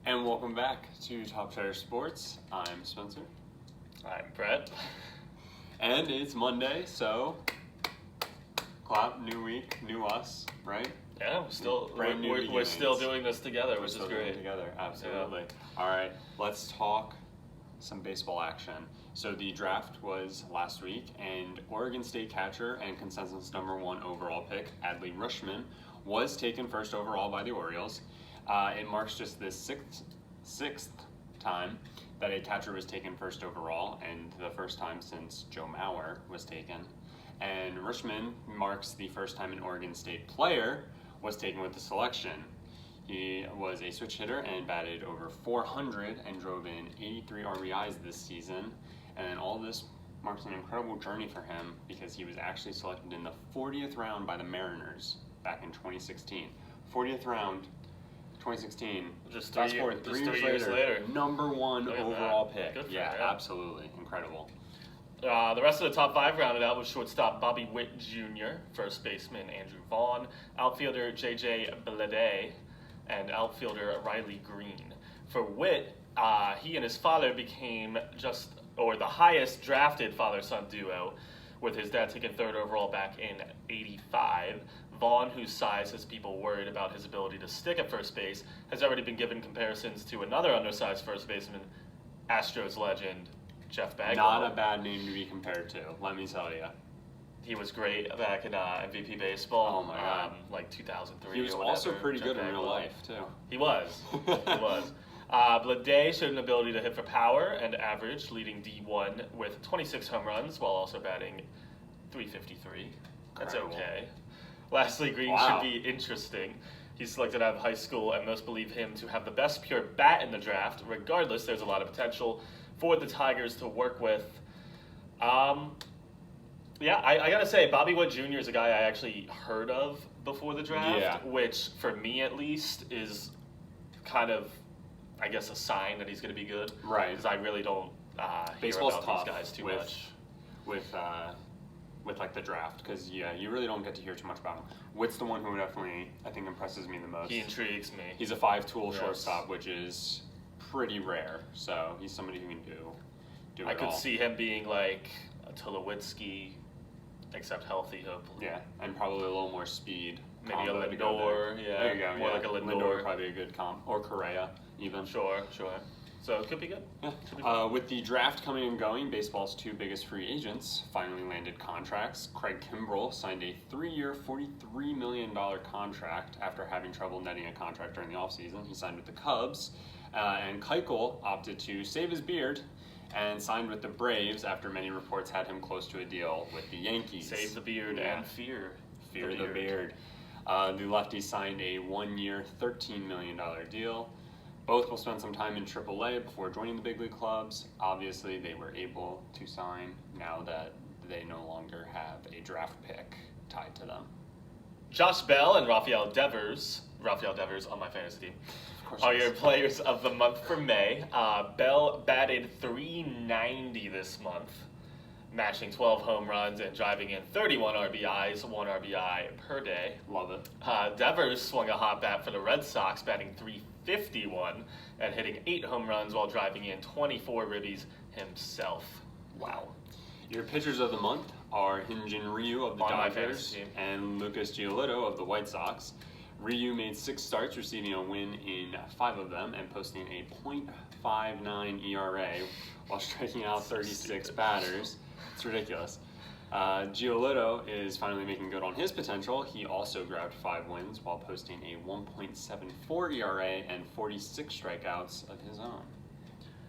And welcome back to Top Tier Sports. I'm Spencer. I'm Brett. And it's Monday, so clap, new week, new us, right? Yeah, we're still doing this together, which is great. Together, absolutely. Yeah. All right, let's talk some baseball action. So the draft was last week, and Oregon State catcher and consensus #1 overall pick Adley Rutschman was taken first overall by the Orioles. It marks just the sixth time that a catcher was taken first overall, and the first time since Joe Mauer was taken. And Rutschman marks the first time an Oregon State player was taken with the selection. He was a switch hitter and batted over 400 and drove in 83 RBIs this season. And all this marks an incredible journey for him because he was actually selected in the 40th round by the Mariners back in 2016. 40th round, 2016. Just three years later. #1 overall pick. Yeah, absolutely. Incredible. The rest of the top 5 rounded out with shortstop Bobby Witt Jr., first baseman Andrew Vaughn, outfielder J.J. Bleday, and outfielder Riley Green. For Witt, he and his father became the highest drafted father-son duo, with his dad taking third overall back in '85. Vaughn, whose size has people worried about his ability to stick at first base, has already been given comparisons to another undersized first baseman, Astros legend Jeff Bagwell. Not a bad name to be compared to, let me tell you. He was great back in MVP baseball. Oh my God. Like 2003. He was or whatever. also pretty good in Bagwell. real life, too. He was. Bleday showed an ability to hit for power and average, leading D1 with 26 home runs while also batting .353. That's okay. Lastly, Green should be interesting. He's selected out of high school, and most believe him to have the best pure bat in the draft. Regardless, there's a lot of potential for the Tigers to work with. I gotta say, Bobby Witt Jr. is a guy I actually heard of before the draft, which, for me at least, is kind of, I guess, a sign that he's going to be good. Right. Because I really don't hear about these guys too much. With like the draft, because you really don't get to hear too much about him. Witt's the one who definitely, I think, impresses me the most. He intrigues me. He's a 5-tool shortstop, which is pretty rare. So he's somebody who can do it all. I could see him being like a Tulowitzki, except healthy, hopefully. Yeah, and probably a little more speed. Maybe a Lindor. There you go. More like a Lindor. Lindor would probably be a good comp, or Correa even. Sure. So it could be good. Yeah. With the draft coming and going, baseball's 2 biggest free agents finally landed contracts. Craig Kimbrell signed a 3-year, $43 million contract after having trouble netting a contract during the offseason. He signed with the Cubs. And Keuchel opted to save his beard and signed with the Braves after many reports had him close to a deal with the Yankees. Save the beard and fear the beard. The lefty signed a 1-year, $13 million deal. Both will spend some time in AAA before joining the big league clubs. Obviously, they were able to sign now that they no longer have a draft pick tied to them. Josh Bell and Rafael Devers on my fantasy team, are your players of the month for May. Bell batted .390 this month, matching 12 home runs and driving in 31 RBIs, 1 RBI per day. Love it. Devers swung a hot bat for the Red Sox, batting .351 and hitting 8 home runs while driving in 24 ribbies himself. Wow. Your pitchers of the month are Hyun-Jin Ryu of the Dodgers and Lucas Giolito of the White Sox. Ryu made 6 starts, receiving a win in 5 of them and posting a .59 ERA while striking out 36 batters. It's ridiculous. Giolito is finally making good on his potential. He also grabbed 5 wins while posting a 1.74 ERA and 46 strikeouts of his own.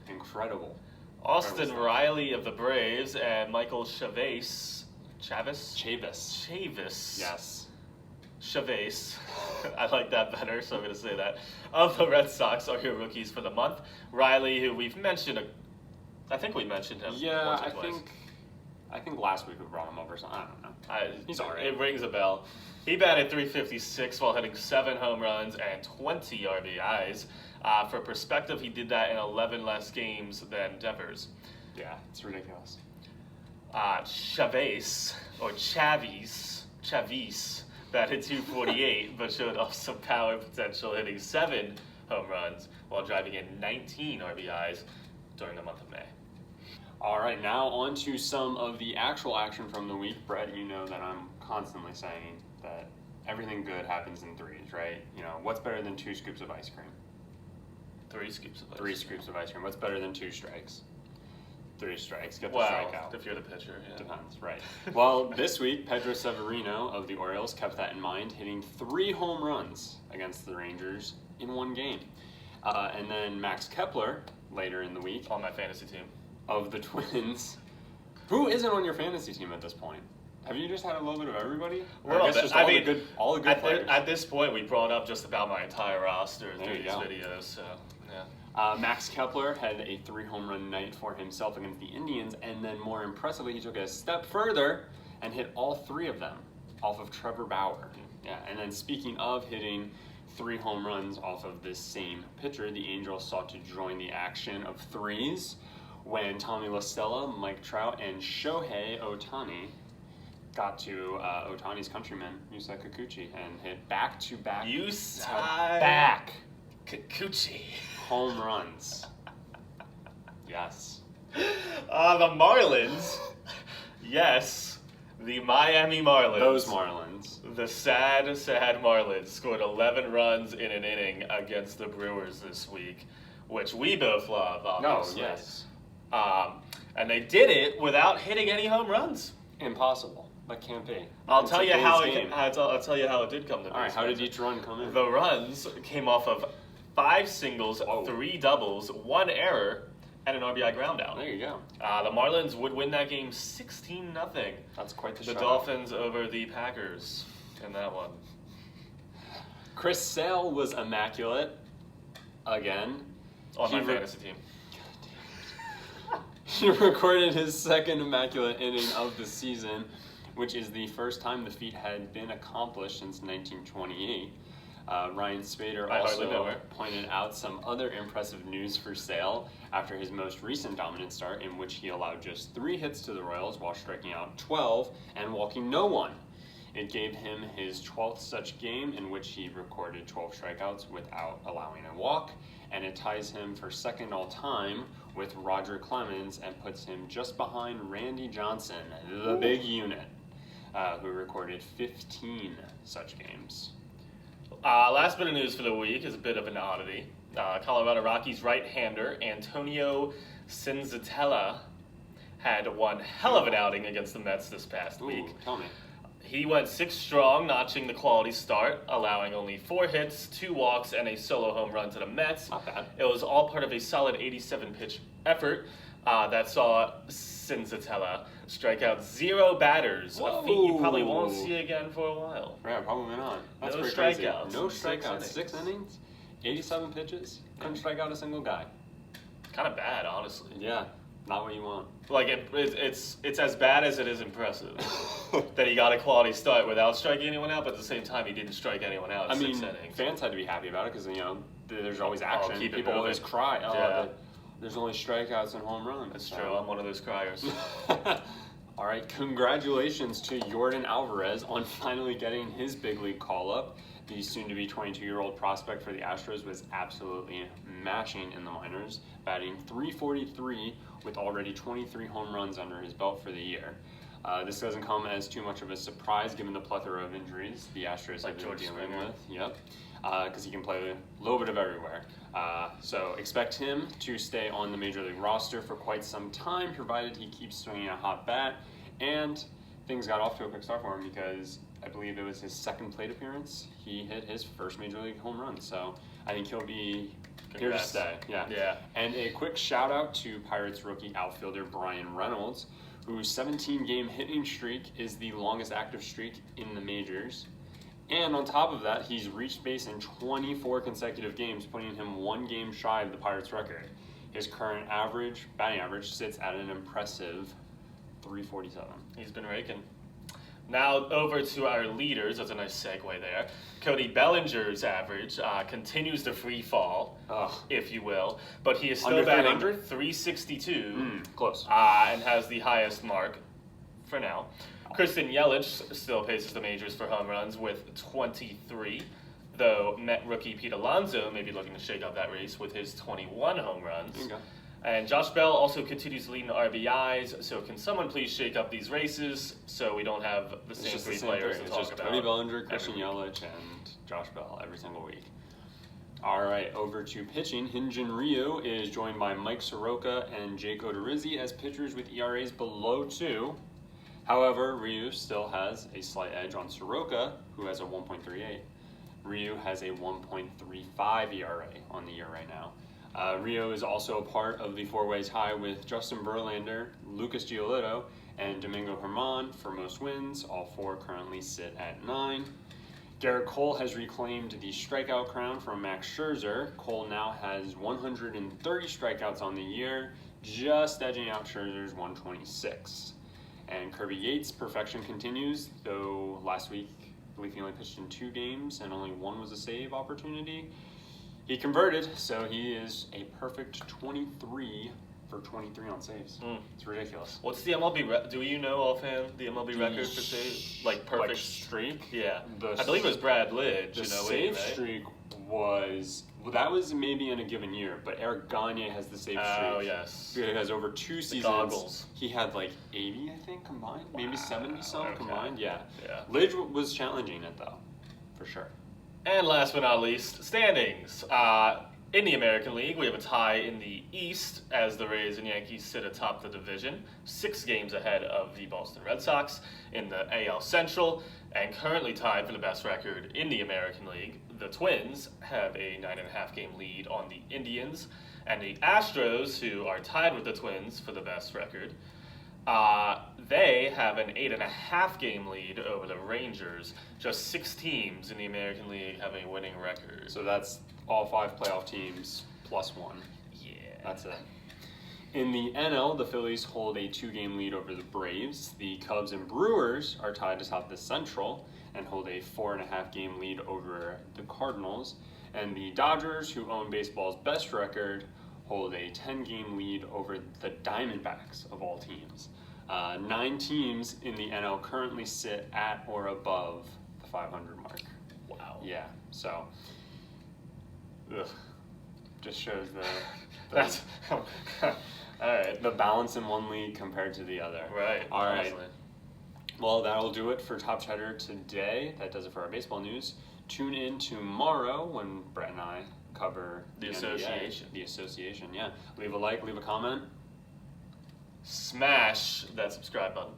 Incredible. Austin Riley of the Braves and Michael Chavis. Yes. Chavis. I like that better, so I'm going to say that. Of the Red Sox are your rookies for the month. Riley, who we've mentioned, I think we mentioned him. Yeah, I think last week we brought him over. So I don't know. He's all right. It rings a bell. He batted .356 while hitting 7 home runs and 20 RBIs. For perspective, he did that in 11 less games than Devers. Yeah, it's ridiculous. Chavis batted .248, but showed off some power potential, hitting 7 home runs while driving in 19 RBIs during the month of May. All right, now on to some of the actual action from the week. Brett, you know that I'm constantly saying that everything good happens in threes, right? You know, what's better than 2 scoops of ice cream? 3 scoops of ice 3 cream. scoops of ice cream. What's better than 2 strikes? 3 strikes. Get the Well, strikeout. if you're the pitcher, yeah. Depends, right. Well, this week, Pedro Severino of the Orioles kept that in mind, hitting 3 home runs against the Rangers in 1 game. And then Max Kepler, later in the week, On my fantasy team. of the Twins, who isn't on your fantasy team at this point? Have you just had a little bit of everybody? Or I guess just all the good players? At this point, we brought up just about my entire roster There through you these go. videos, so yeah. Max Kepler had a 3 home run night for himself against the Indians, and then more impressively, he took it a step further and hit all 3 of them off of Trevor Bauer. Yeah, and then speaking of hitting 3 home runs off of this same pitcher, the Angels sought to join the action of threes when Tommy La Stella, Mike Trout, and Shohei Ohtani got to Ohtani's countryman, Yusei Kikuchi, and hit back-to-back back Kikuchi. home runs. Yes. The Marlins. Yes, the Miami Marlins. Those Marlins. The sad Marlins scored 11 runs in an inning against the Brewers this week, which we both love, obviously. yes. And they did it without hitting any home runs. Impossible. That can't be. I'll It's tell a you day's how game. I'll tell you how it did come to be. All right, how did each run come in? The runs came off of 5 singles, Whoa. 3 doubles, 1 error, and an RBI ground out. There you go. The Marlins would win that game 16-0. That's quite the The show. Dolphins over the Packers in that one. Chris Sale was immaculate again. On my He fantasy team. He recorded his 2nd immaculate inning of the season, which is the first time the feat had been accomplished since 1928. Ryan Spader I hardly know also her. pointed out some other impressive news for Sale after his most recent dominant start, in which he allowed just 3 hits to the Royals while striking out 12 and walking no one. It gave him his 12th such game in which he recorded 12 strikeouts without allowing a walk, and it ties him for 2nd all time with Roger Clemens and puts him just behind Randy Johnson, the big unit, who recorded 15 such games. Last bit of news for the week is a bit of an oddity. Colorado Rockies right-hander Antonio Senzatella had one hell of an outing against the Mets this past week. Ooh, tell me. He went 6 strong, notching the quality start, allowing only 4 hits, 2 walks, and a solo home run to the Mets. Not bad. It was all part of a solid 87-pitch effort that saw Senzatella strike out 0 batters, a feat you probably won't see again for a while. Yeah, probably not. That's No pretty crazy. strikeouts No in 6 strikeouts. innings. 6 innings, 87 pitches, couldn't strike out a single guy. Kind of bad, honestly. Yeah, not what you want. Like it's as bad as it is impressive that he got a quality start without striking anyone out, but at the same time he didn't strike anyone out in I mean, 6 innings. fans had to be happy about it because, you know, there's always action. keep it People moving. always cry, oh, Yeah. there's only strikeouts and home runs. That's So- true. I'm one of those criers. All right, congratulations to Yordan Alvarez on finally getting his big league call-up. The soon-to-be 22-year-old prospect for the Astros was absolutely mashing in the minors, batting .343 with already 23 home runs under his belt for the year. This doesn't come as too much of a surprise given the plethora of injuries the Astros Like have been George dealing Springer. with. Yep, because he can play a little bit of everywhere. So expect him to stay on the Major League roster for quite some time, provided he keeps swinging a hot bat. And things got off to a quick start for him because I believe it was his 2nd plate appearance. He hit his first Major League home run. So I think he'll be here to Congrats. stay. Yeah. And a quick shout out to Pirates rookie outfielder Brian Reynolds, whose 17-game hitting streak is the longest active streak in the majors. And on top of that, he's reached base in 24 consecutive games, putting him 1 game shy of the Pirates record. His current batting average sits at an impressive .347. He's been raking. Now over to our leaders. That's a nice segue there. Cody Bellinger's average continues to free fall, Ugh. if you will, but he is still Under batting 300? 362 Close. and has the highest mark for now. Kristen Yelich still paces the majors for home runs with 23. though Met rookie Pete Alonso may be looking to shake up that race with his 21 home runs. There you go. And Josh Bell also continues to lead in RBIs, so can someone please shake up these races so we don't have the same three players to It's talk just about? Cody Bellinger, Christian every Yelich, and Josh Bell every single week. All right, over to pitching. Hyunjin Ryu is joined by Mike Soroka and Jake Odorizzi as pitchers with ERAs below 2. However, Ryu still has a slight edge on Soroka, who has a 1.38. Ryu has a 1.35 ERA on the year right now. Rio is also a part of the four-way tie with Justin Verlander, Lucas Giolito, and Domingo Germán for most wins. All four currently sit at 9. Garrett Cole has reclaimed the strikeout crown from Max Scherzer. Cole now has 130 strikeouts on the year, just edging out Scherzer's 126. And Kirby Yates' perfection continues, though last week I believe he only pitched in 2 games and only 1 was a save opportunity. He converted, so he is a perfect 23 for 23 on saves. It's ridiculous. What's the MLB? Do you know offhand the MLB record for saves? Like perfect streak? Yeah, I believe it was Brad Lidge. The save streak was that was maybe in a given year, but Eric Gagne has the save streak. Oh yes, He has over 2 seasons. Goggles. He had like 80, I think, combined, maybe 70 some combined. Yeah. Lidge was challenging it though, for sure. And last but not least, standings. In the American League, we have a tie in the East as the Rays and Yankees sit atop the division, 6 games ahead of the Boston Red Sox. In the AL Central, and currently tied for the best record in the American League, the Twins have a 9.5 game lead on the Indians, and the Astros, who are tied with the Twins for the best record, they have an 8.5 game lead over the Rangers. Just 6 teams in the American League have a winning record. So that's all 5 playoff teams plus 1. Yeah. That's it. In the NL, the Phillies hold a 2-game lead over the Braves. The Cubs and Brewers are tied atop the Central and hold a 4.5 game lead over the Cardinals. And the Dodgers, who own baseball's best record, hold a 10-game lead over the Diamondbacks of all teams. 9 teams in the NL currently sit at or above the 500 mark. Wow. Yeah, so just shows the That's all right. The balance in one league compared to the other. Right. All right. Honestly. Well, that'll do it for Top Cheddar today. That does it for our baseball news. Tune in tomorrow when Brett and I cover The NBA, association. The association, yeah. Leave a like, leave a comment, Smash that subscribe button.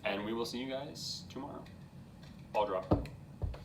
and we will see you guys tomorrow. Ball drop.